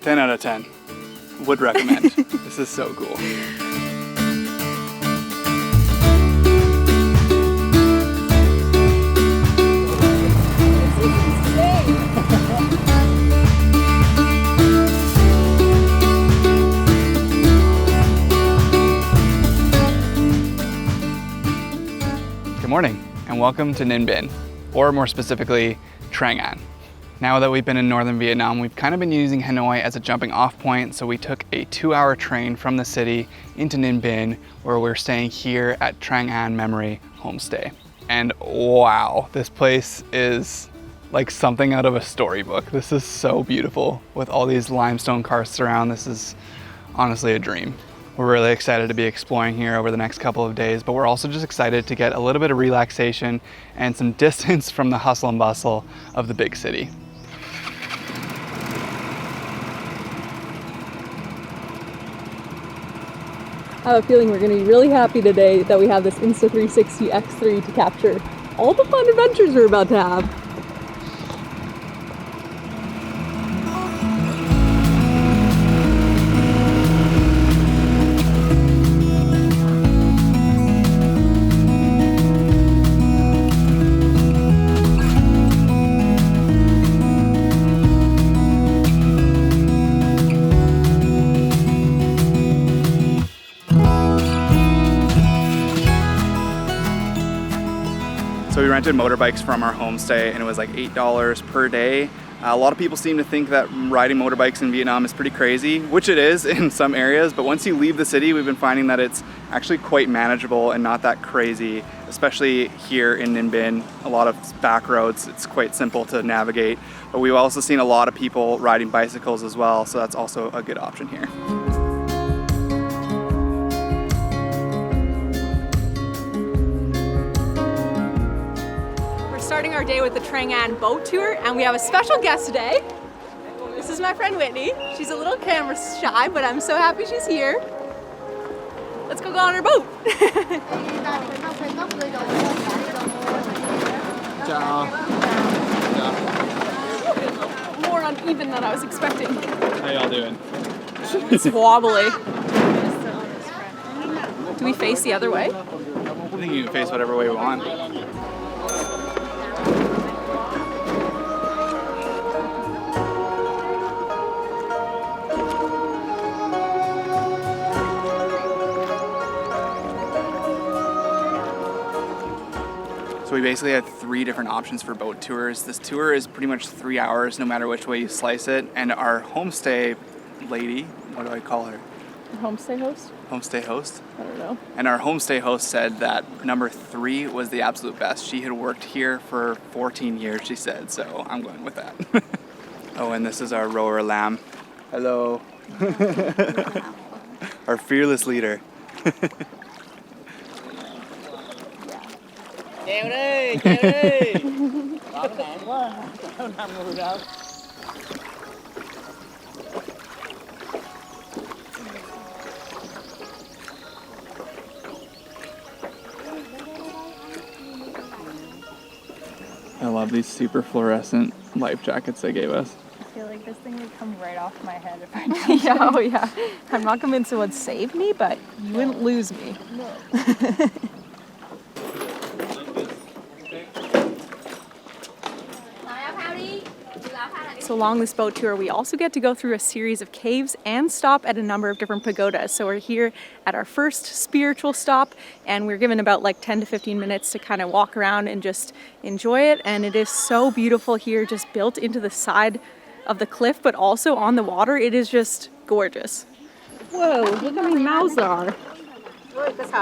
10 out of 10. Would recommend. This is so cool. Good morning and welcome to Ninh Binh, or more specifically, Trang An. Now that we've been in northern Vietnam, we've kind of been using Hanoi as a jumping off point, so we took a 2-hour train from the city into Ninh Binh, where we're staying here at Trang An Memory Homestay. And wow, this place is like something out of a storybook. This is so beautiful with all these limestone karsts around. This is honestly a dream. We're really excited to be exploring here over the next couple of days, but we're also just excited to get a little bit of relaxation and some distance from the hustle and bustle of the big city. I have a feeling we're going to be really happy today that we have this Insta360 X3 to capture all the fun adventures we're about to have. So we rented motorbikes from our homestay and it was like $8 per day. A lot of people seem to think that riding motorbikes in Vietnam is pretty crazy, which it is in some areas, but once you leave the city, we've been finding that it's actually quite manageable and not that crazy, especially here in Ninh Binh. A lot of back roads, it's quite simple to navigate, but we've also seen a lot of people riding bicycles as well, so that's also a good option here. Starting our day with the Trang An boat tour, and we have a special guest today. This is my friend Whitney. She's a little camera shy, but I'm so happy she's here. Let's go on her boat. More uneven than I was expecting. How y'all doing? It's wobbly. Do we face the other way? I think you can face whatever way we want. So we basically had 3 different options for boat tours. This tour is pretty much 3 hours no matter which way you slice it. And our homestay lady, what do I call her? Homestay host? Homestay host? I don't know. And our homestay host said that number 3 was the absolute best. She had worked here for 14 years, she said, so I'm going with that. Oh, and this is our rower lamb. Hello. Our fearless leader. Kéo đi, kéo đi. Đó nặng quá, kéo 5 người đâu. I love these super fluorescent life jackets they gave us. I feel like this thing would come right off my head if I did. Yeah, oh yeah. I'm not convinced it would save me, but you wouldn't lose me. No. So along this boat tour, we also get to go through a series of caves and stop at a number of different pagodas. So we're here at our first spiritual stop, and we're given about like 10 to 15 minutes to kind of walk around and just enjoy it. And it is so beautiful here, just built into the side of the cliff, but also on the water. It is just gorgeous. Whoa, look how many mouths there are. If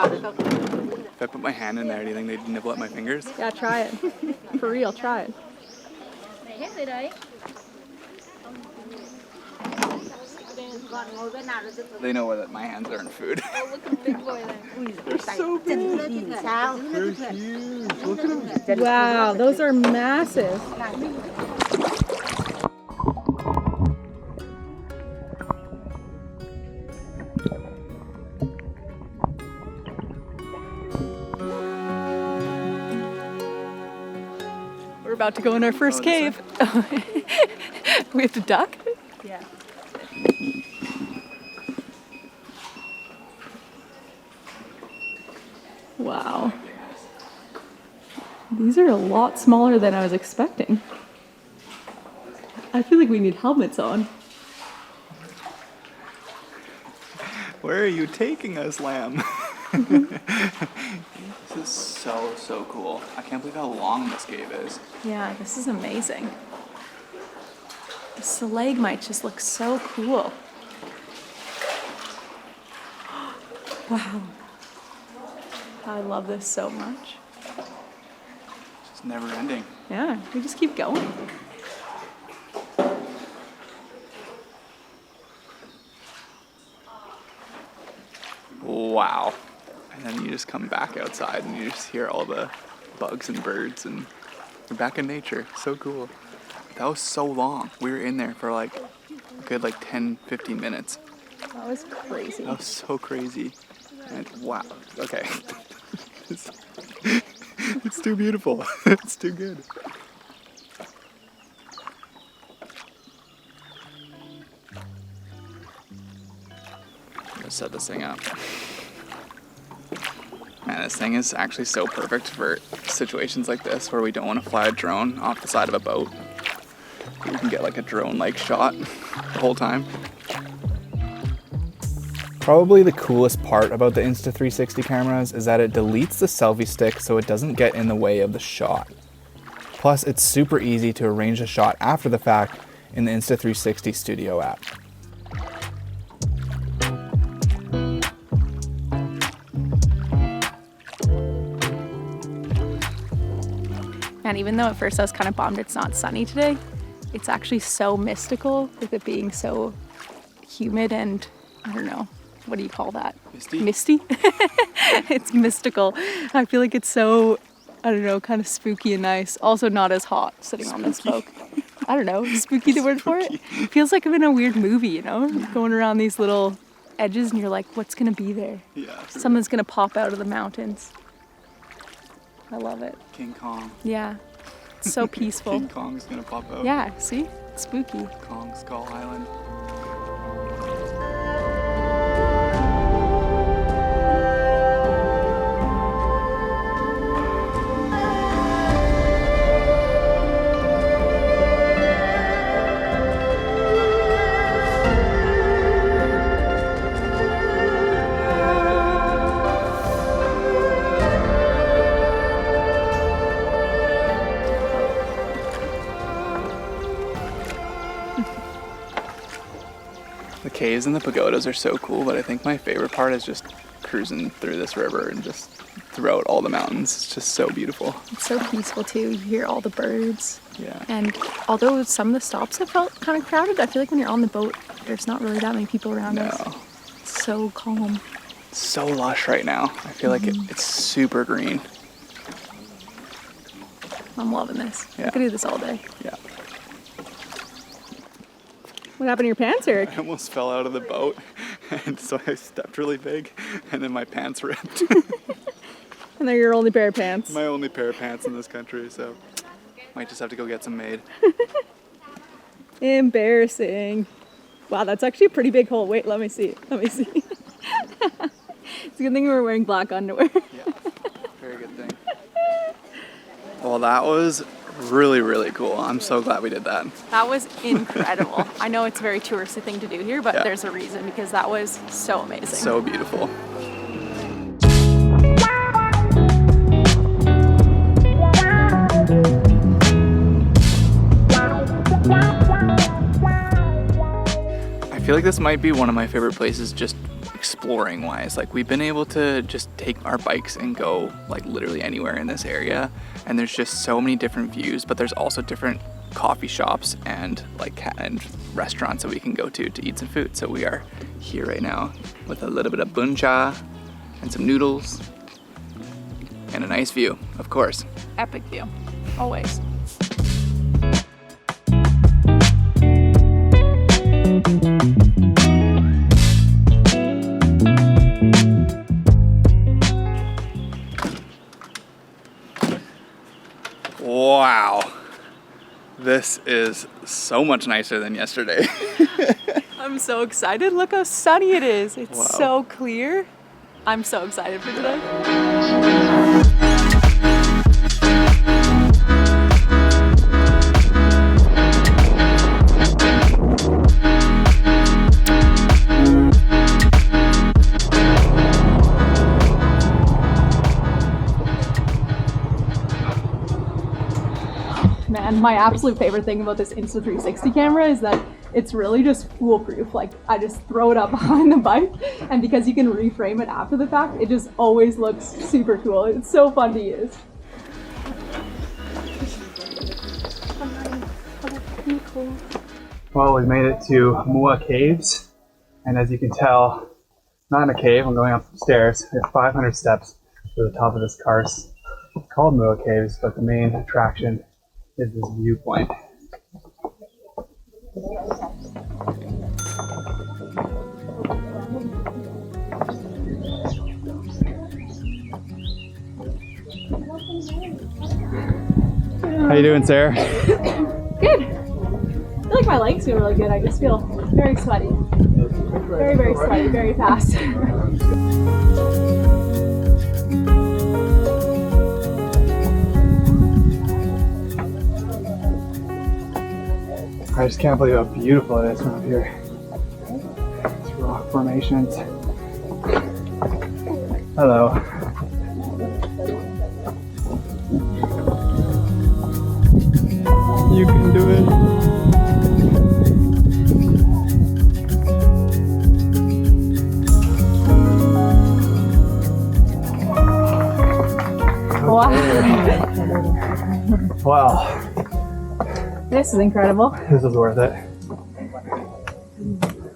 I put my hand in there, do you think they'd nibble at my fingers? Yeah, try it. For real, try it. They know that my hands aren't food. They're so big. They're huge. Look at them. Wow, those are massive. We're about to go in our first cave. We have to duck? Yeah. Wow. These are a lot smaller than I was expecting. I feel like we need helmets on. Where are you taking us, Lamb? This is so cool. I can't believe how long this cave is. Yeah, this is amazing. The stalagmites just look so cool. Wow. I love this so much. It's never ending. Yeah, we just keep going. Wow. And then you just come back outside and you just hear all the bugs and birds and you're back in nature. So cool. That was so long. We were in there for like a good 10, 15 minutes. That was crazy. That was so crazy. And wow. Okay. It's too beautiful. It's too good. I'm gonna set this thing up. Man, this thing is actually so perfect for situations like this where we don't want to fly a drone off the side of a boat. We can get like a drone-like shot the whole time. Probably the coolest part about the Insta360 cameras is that it deletes the selfie stick so it doesn't get in the way of the shot. Plus, it's super easy to arrange a shot after the fact in the Insta360 Studio app. And even though at first I was kind of bummed it's not sunny today, it's actually so mystical with it being so humid and, I don't know, what do you call that? Misty? It's mystical. I feel like it's so, I don't know, kind of spooky and nice. Also not as hot sitting on this boat. I don't know, spooky the word for it? It feels like I'm in a weird movie, you know? Going around these little edges and you're like, what's gonna be there? Yeah. Someone's gonna pop out of the mountains. I love it. King Kong. Yeah, it's so peaceful. King Kong's gonna pop out. Yeah, see? It's spooky. Kong Skull Island. The caves and the pagodas are so cool, but I think my favorite part is just cruising through this river and just throughout all the mountains. It's just so beautiful. It's so peaceful too. You hear all the birds. Yeah. And although some of the stops have felt kind of crowded, I feel like when you're on the boat, there's not really that many people around us. No. It's so calm. It's so lush right now. I feel like it's super green. I'm loving this. Yeah. I could do this all day. Yeah. What happened to your pants, Eric? I almost fell out of the boat, and so I stepped really big, and then my pants ripped. And they're your only pair of pants. My only pair of pants in this country, so might just have to go get some made. Embarrassing. Wow, that's actually a pretty big hole. Wait, let me see. Let me see. It's a good thing we were wearing black underwear. Yeah, very good thing. Well, that was really cool. I'm so glad we did that. That was incredible. I know it's a very touristy thing to do here, but Yeah. there's a reason because that was so amazing. So beautiful. I feel like this might be one of my favorite places just exploring wise. Like, we've been able to just take our bikes and go like literally anywhere in this area, and there's just so many different views, but there's also different coffee shops and and restaurants that we can go to eat some food. So we are here right now with a little bit of buncha and some noodles and a nice view, of course. Epic view. Always. Wow. This is so much nicer than yesterday. I'm so excited. Look how sunny it is. It's Wow. so clear. I'm so excited for today. Man, my absolute favorite thing about this Insta360 camera is that it's really just foolproof. Like, I just throw it up behind the bike, and because you can reframe it after the fact, it just always looks super cool. It's so fun to use. Well, we made it to Mua Caves, and as you can tell, not in a cave, I'm going upstairs. We have 500 steps to the top of this karst. It's called Mua Caves, but the main attraction is this viewpoint. How you doing, Sarah? Good. I feel like my legs feel really good. I just feel very sweaty. Very, very sweaty, very fast. I just can't believe how beautiful it is from up here. These rock formations. Hello. You can do it. Wow. Wow. This is incredible. This is worth it.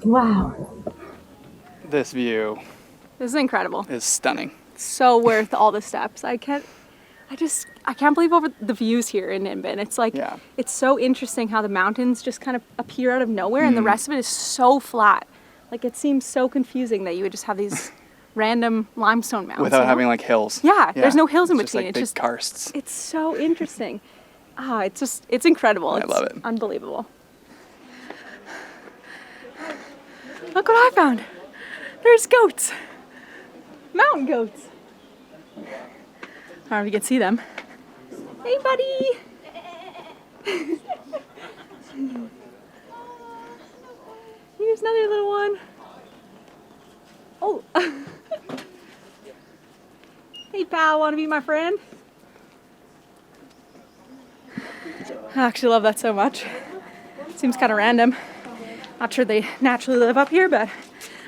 Wow. This view This is incredible. is stunning. So worth all the steps. I can't believe over the views here in Ninh Binh. It's like, Yeah. It's so interesting how the mountains just kind of appear out of nowhere and the rest of it is so flat. Like, it seems so confusing that you would just have these random limestone mountains. Without having like hills. Yeah, there's no hills in It's between. Just, like, It's big just karsts. It's so interesting. It's incredible. I It's love it. unbelievable. Look what I found. There's goats. Mountain goats. I don't know if you can see them. Hey, buddy. Here's another little one. Oh. Hey, pal, want to be my friend? I actually love that so much. Seems kind of random. Not sure they naturally live up here, but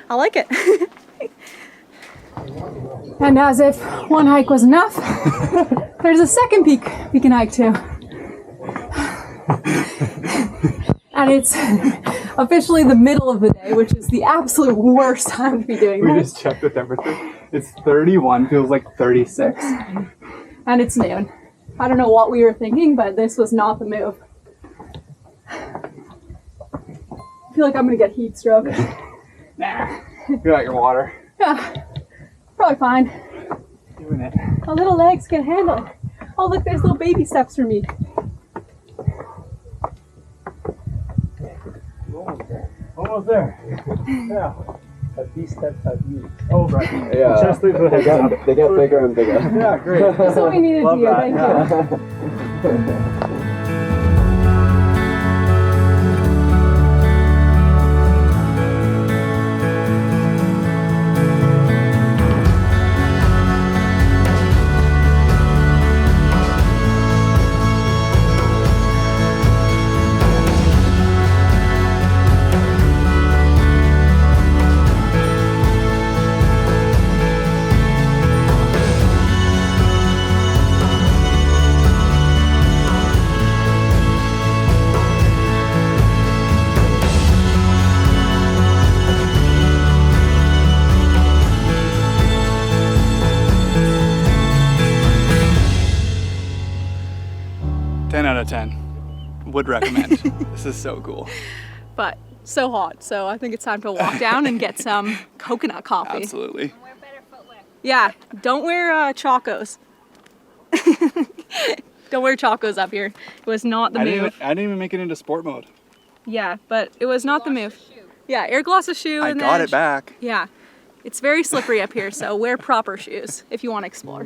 I like it. And as if one hike was enough, there's a second peak we can hike to. And it's officially the middle of the day, which is the absolute worst time to be doing We this. just checked the temperature. It's 31, feels like 36. And it's noon. I don't know what we were thinking, but this was not the move. I feel like I'm gonna get heat stroke. Nah, you got your water. Yeah, probably fine. Doing it. My little legs can handle it. Oh, look, there's little baby steps for me. Almost there. Yeah. But these steps are huge. Oh, right. Yeah, Just a little they get bigger and bigger. Yeah, great. That's what we needed Love here, that. thank you. Ten out of 10. Would recommend. This is so cool. But so hot, so I think it's time to walk down and get some coconut coffee. Absolutely. Yeah, don't wear chacos. Don't wear chacos up here. It was not the move. I didn't even make it into sport mode. Yeah, but it was not the move. Yeah, air gloss a shoe. I and got then it back. Yeah, It's very slippery up here, so wear proper shoes if you want to explore.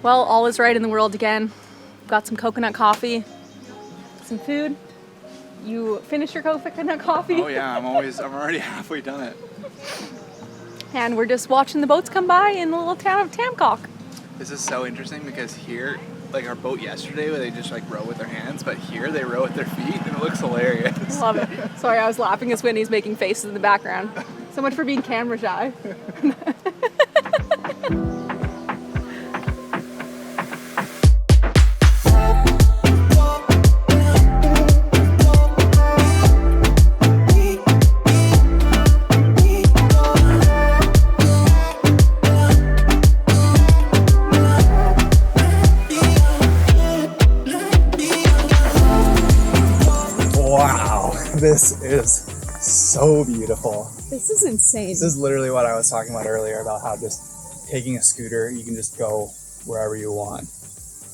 Well, all is right in the world again. Got some coconut coffee, some food. You finished your coconut coffee? Oh yeah, I'm already halfway done it. And we're just watching the boats come by in the little town of Tam Coc. This is so interesting because here, like our boat yesterday where they just like row with their hands, but here they row with their feet and it looks hilarious. Love it. Sorry, I was laughing as Whitney's making faces in the background. So much for being camera shy. Wow, this is so beautiful. This is insane. This is literally what I was talking about earlier about how just taking a scooter, you can just go wherever you want.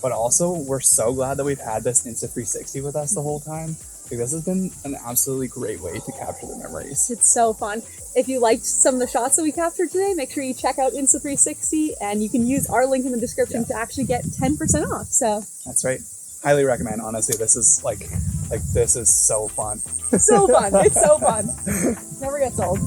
But also, we're so glad that we've had this Insta360 with us the whole time, because this has been an absolutely great way to capture the memories. It's so fun. If you liked some of the shots that we captured today, make sure you check out Insta360 and you can use our link in the description to actually get 10% off. So That's right. Highly recommend, honestly. This is like this is so fun. so fun. It's so fun. Never gets old.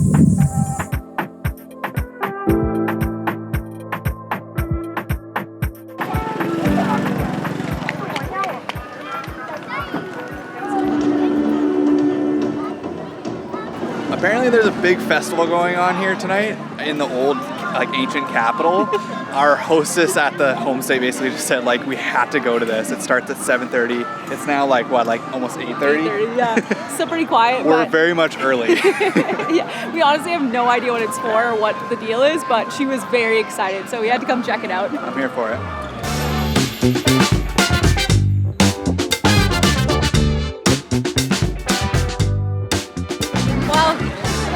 Apparently there's a big festival going on here tonight in the old like ancient capital. Our hostess at the homestay basically just said like we had to go to this. It starts at 7:30. It's now like what, like almost 8:30? Yeah, still pretty quiet. We're but very much early. yeah, we honestly have no idea what it's for or what the deal is, but she was very excited, so we had to come check it out. I'm here for it. Well,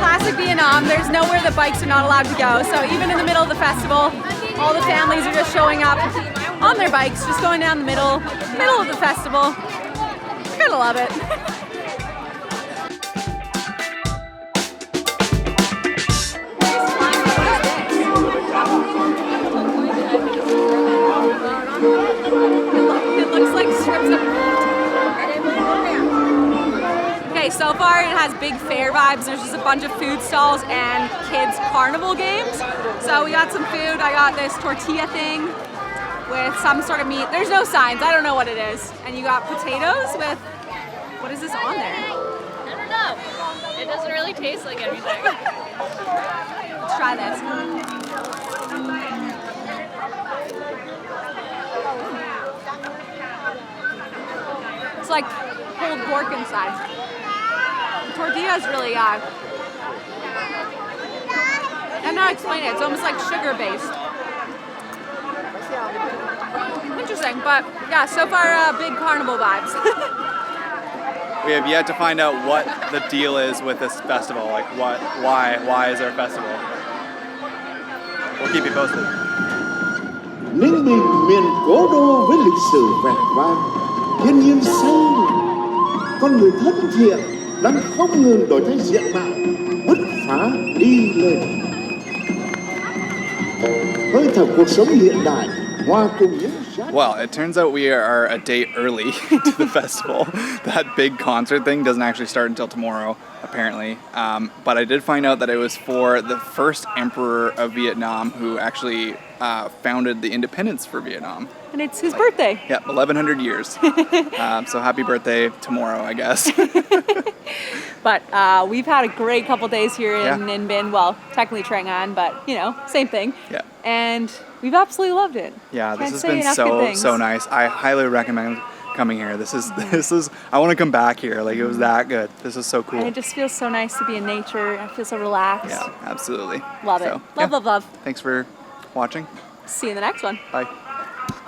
classic Vietnam, there's nowhere that bikes are not allowed to go. So even in the middle of the festival, all the families are just showing up on their bikes, just going down the middle of the festival. I kind of love it. It looks like strips of meat. Okay, so far it has big fair vibes. There's just a bunch of food stalls and kids carnival games. So we got some food. I got this tortilla thing with some sort of meat. There's no signs. I don't know what it is. And you got potatoes with, what is this on there? I don't know. It doesn't really taste like anything. Let's try this. It's like pulled pork inside. The tortilla is really, I don't know how to explain it. It's almost like sugar based. Interesting, but yeah, so far big carnival vibes. We have yet to find out what the deal is with this festival. Like why is there a festival? We'll keep you posted. Ninh Bình miền cố đô với lịch sử vẻ vang, thiên nhiên xanh, con người thân thiện đang không ngừng đổi thay diện mạo, bứt phá đi lên. Hơi thở cuộc sống hiện đại hòa cùng những Well, it turns out we are a day early to the festival. That big concert thing doesn't actually start until tomorrow, apparently. But I did find out that it was for the first emperor of Vietnam who actually founded the independence for Vietnam. And it's his birthday. Yeah, 1,100 years. So happy birthday tomorrow, I guess. But we've had a great couple days here in Yeah. Ninh Binh. Well, technically Trang An, but you know, same thing. Yeah. And we've absolutely loved it. Yeah, this Can't has say been enough good so things. nice. I highly recommend coming here. This is I want to come back here. Like it was that good. This is so cool. And it just feels so nice to be in nature. I feel so relaxed. Yeah, absolutely. Love it. So, Love, yeah. love, love. Thanks for watching. See you in the next one. Bye.